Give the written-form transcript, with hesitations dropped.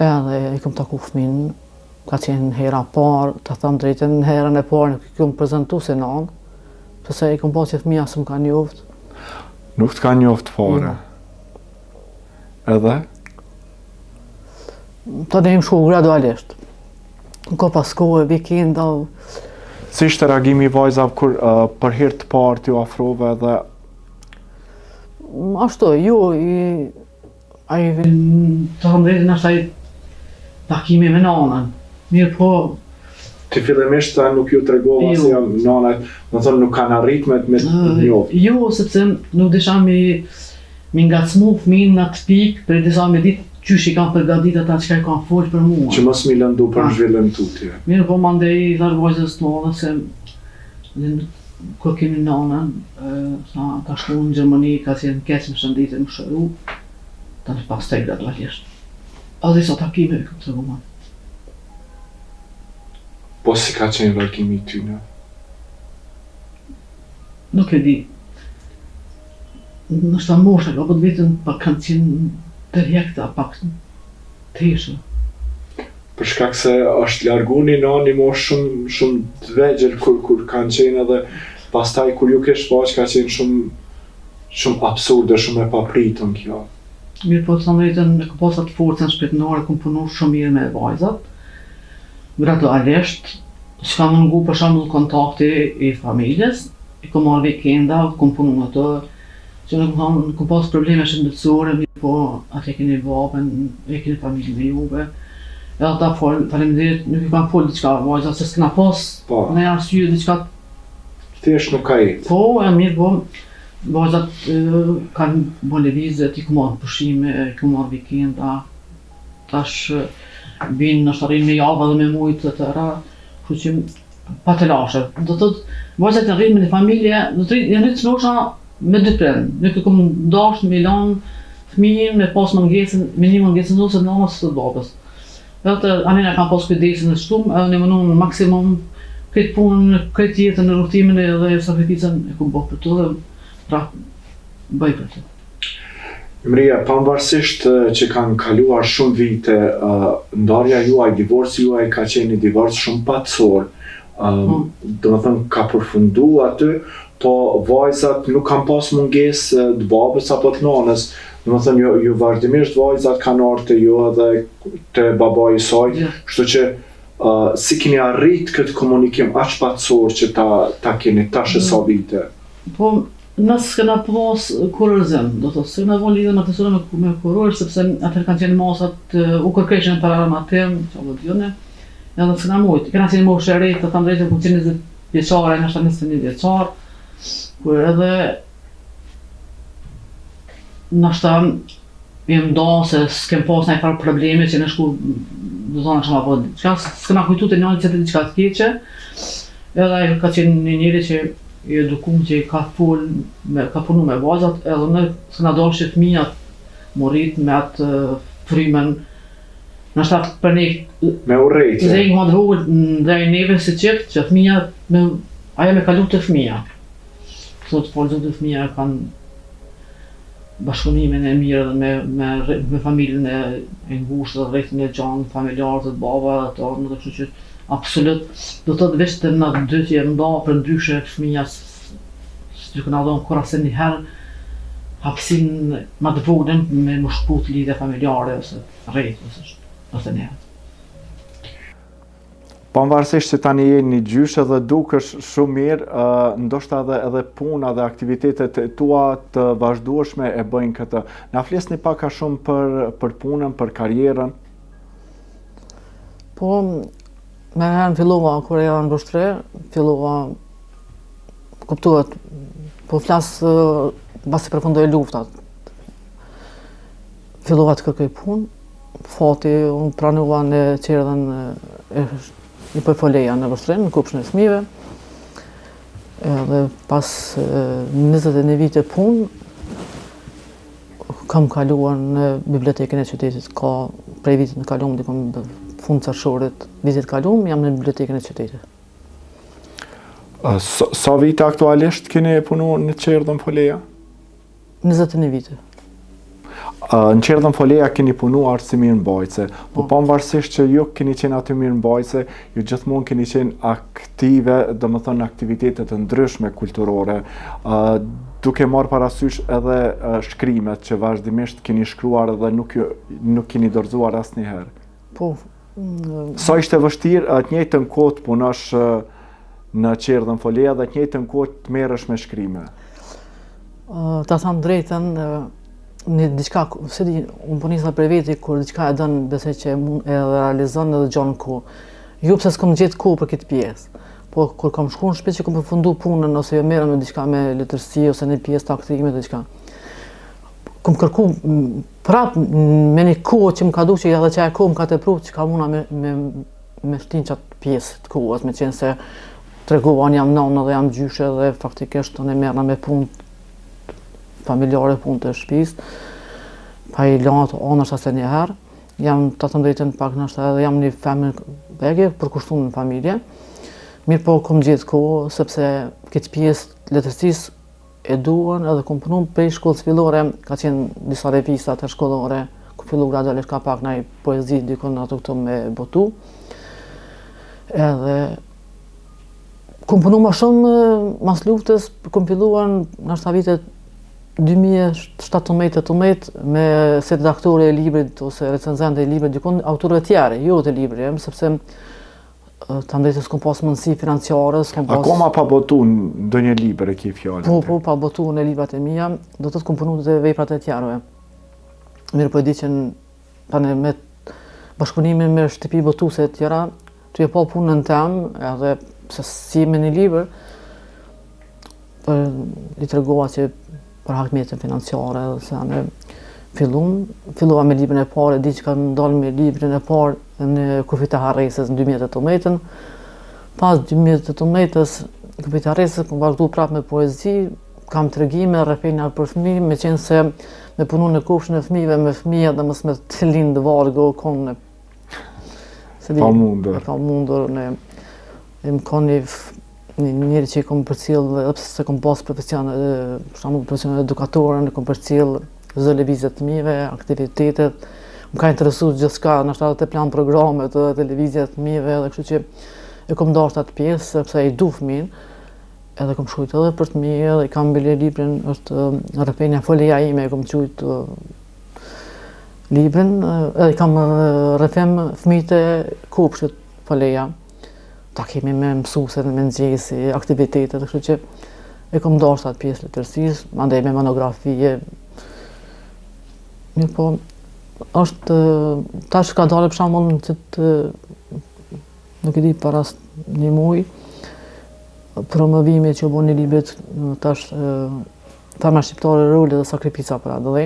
Edhe i kam taku fëmin, ka qenë hera parë, të thëmë drejtën, herën e parë nuk i kam prezentu se nanë, pëse i kam pa që fëmija së më ka njoftë. Nuk të ka njoftë fare? Edhe? Të ne im shku gradualisht. Ka pas kohë, vikenda. Si ishte reagimi i vajzave kur për herë të parë t'ju afrove edhe? Ashtu, ai të thëmë drejtën ashtë ai takimi me nanën. Mirë po... Ti fillimisht nuk ju tregova se jam nanat, do të thonë nuk kanë arrit me njoftë. Jo, sepse nuk desha mi ngacmu fëmin në atë pikë, për disa me ditë qysh i kanë përgadit ata që i kanë folë për mua. Që mos mi lëndu për zhvillim tutje. Mirë po mandej i tharë vajzës të madhe se kur kemi nanën, ka shku në Gjermani, ka qenë keq më shëndite më shëru, ta në pas të gradualisht. A dhe sa takime e këtë të gëma. Po si ka qenë reagimi i tyne? Nuk e di. Nështë ta mosha, ka po të vetën pa kanë qenë tërhjekta, pak të heshë. Për shkak se është largu një nani moshë shumë të vegjël kur kanë qenë edhe pastaj kur ju kesh paq ka qenë shumë absurde, shumë e papritën kjo. Mirë po të thënë drejtën, e ka pasat forcën shpirtërore, kom punu shumë mirë me vajzat. Gradualisht, që ka mungu për shembull kontakti i familjes, i kom marrë vikenda, kom punu ato, që nuk kom pas probleme shëndetësore, mirë po atë e keni babën, e keni familjen e juve. Edhe ata faleminderit nuk i kanë folë diçka vajzat, se s'kena pas në arsye diçka. Thjesht nuk ka jetë. Po, e mirë po, vajzat kanë bo lëvizje, i ku marrë pushime, i ku marrë vikenda, tash vinë në shtarin me javë dhe me mujtë të tëra, kështu që pa të lashe. Do të thotë, vajzat janë rritë me një familje, do të janë rritë snosha me dy prem. Nuk e kom dashur me lanë fëmijën me pas mungesën, minimum mungesën ose të nanës së babës. Edhe anena kanë pas kujdesin e shtumë, edhe ne mënon në maksimum këtë punë, këtë jetën në rrugtimin edhe sakrificën e ku bëhë për të dhe pra bëj për të. Mria, pavarësisht që kanë kaluar shumë vite, ndarja juaj, divorci juaj ka qenë një divorc shumë pacor. Do të thënë ka përfundu aty, po vajzat nuk kanë pas mungesë të babës apo të nanës. Do të thënë ju vazhdimisht vajzat kanë ardhur te ju edhe te babai i saj, kështu që si keni arrit këtë komunikim aq pacor që ta keni tash sa vite? Po nësë s'kena pas kurorëzim, do të se me vonë lidhën atësore me kurorë, sepse atër kanë qenë masat u kërkeshen para ramatim, që allo t'jone, edhe s'kena mujtë. Kena qenë moshë e rejtë, të thamë drejtë, ku qenë 20 vjeqare, nështë 21 vjeqar, kur edhe nështë jem do se s'kem pas nëjë farë probleme që në shku, do të thonë shumë apo diqka, s'kena kujtu të njënë që të diqka të keqe, edhe ka qenë një njëri që i edukum që ka punu me vajzat, edhe në s'kena dorë që fëmijat morit me atë frymen, nështë atë për ne me urrejtje. Zëjnë ma dhrullë ndaj neve si qëtë që fëmijat, aja me kalu të fëmija. Sot forëzut të fëmija kanë bashkëpunimin e mirë dhe me familjen e ngushtë dhe rrethin e gjanë, familjarët dhe baba dhe ato, në të kështu që absolut, do të thotë veç të në dy që e nda për ndryshe fëmija së të këna dhonë kur asë një herë hapsin ma të voglen me më shkput lidhje familjare ose rrejt ose një herë. Pavarësisht që tani jeni një gjyshe dhe dukesh shumë mirë, ndoshta edhe puna dhe aktivitetet tua të vazhdueshme e bëjnë këtë. Na flisni pak a shumë për punën, për karrierën? Po, me herën fillova kur era në Vështre, fillova kuptuat, po flasë basi përfundoj luftat. Fillova të kërkoj punë, fati unë pranova në qerdhen i përfoleja në Vështre, në kupshën e fëmijëve. Edhe pas 21 vite punë, kam kaluar në bibliotekën e qytetit, ka prej vitit në kalum, dikom fund qarshorit, vitit kalum, jam në bibliotekën e qytetit. Sa vite aktualisht keni punu në qerdhen foleja? 21 vite. Në Qerdhën Foleja keni punuar si mirëmbajtse, po pavarësisht që ju keni qenë aty mirëmbajtse, ju gjithmonë keni qenë aktive, domethënë aktivitete të ndryshme kulturore, duke marrë parasysh edhe shkrimet që vazhdimisht keni shkruar dhe nuk keni dorëzuar asnjëherë. Po. Sa ishte vështirë të njëjtën kohë të punosh në Qerdhën Foleja dhe të njëjtën kohë të merresh me shkrime? Ta tham drejtën, një diçka, se di, unë po nisa për veti, kur diçka e dënë, besoj që e realizon edhe gjon kohë. Jo pse s'kam gjetë kohë për këtë pjesë, po kur kam shkuar në shtëpi që kam përfundu punën ose jo merrem me diçka me letërsi ose në pjesë të aktimit diçka. Kam kërku prap me një kohë që më ka duqë edhe që e kohë më ka tepru që ka muna me shtin qatë pjesë të kohës, me qenë se treguan jam nonë dhe jam gjyshe dhe faktikisht të ne merrem me punë familjare, punë të shtëpisë, pa i lanë onërsa se njëherë. Jam të thëmë drejtën pak nështë edhe jam një femër vege për kushtuar në familje. Mirë po kom gjetë kohë, sepse këtë pjesë letërsisë e duan edhe kom punu prej shkollës fillore, ka qenë disa revistat e shkollore, ku fillu gradualisht ka pak nëjë poezi dikon ato këto me botu. Edhe kom punu ma shumë mas luftës, kom filluar nështë vitet 2017-18 me se redaktore e librit ose recenzente e librit dikon autorëve tjerë, jo të librit, sepse ta ndrejtës s'kom pas mundësi financiare, s'kom pas... Akoma pa botu në një libër e ki fjallën? Po, pa botu në librat e mija, do të s'kom punu të veprat e tjerëve. Mirë po e di që tani me bashkëpunimin me shtëpi botuse e tjera, të je pa punën temë, edhe se si me një libër, i tregova që për hakmjetën financiare, se anë fillova me librin e parë, di që kam dalë me librin e parë në Kufit e Harresës në 2018. Pas 2018-ës, Kufit e Harresës, kam vazhdu prapë me poezi, kam tregime, rrefenja për fëmijë, me qenë se me punu në kufshën e fëmijëve me fëmija dhe mos me të lindë vargo, konë pa mundur, më konë njëri që i kom përcjell, edhe pse se kom pas profesion, për shembull profesion edukatorën, kom përcjell çdo lëvizje të fëmijëve, aktivitetet. Më ka interesuar gjithçka, ndoshta edhe plan programet, edhe televizja të fëmijëve, edhe kështu që e kom dashur atë pjesë sepse i du fëmin. Edhe kom shkruajt edhe për fëmijë, edhe i kam mbledh librin, është Rrëfenja Foleja ime, e kom quajt librin, edhe i kam rrëfem fëmijët e kopshtit Foleja. Ta kemi me mësueset, me nxjesi, aktivitetet, kështu që e kom dashur atë pjesë letërsisë, mandej me monografie. Mirë po, është tash ka dalë për shembull nuk e di para një muaj, promovimi që u bën i librit tash Tharma shqiptare, roli dhe sakrifica për ADD.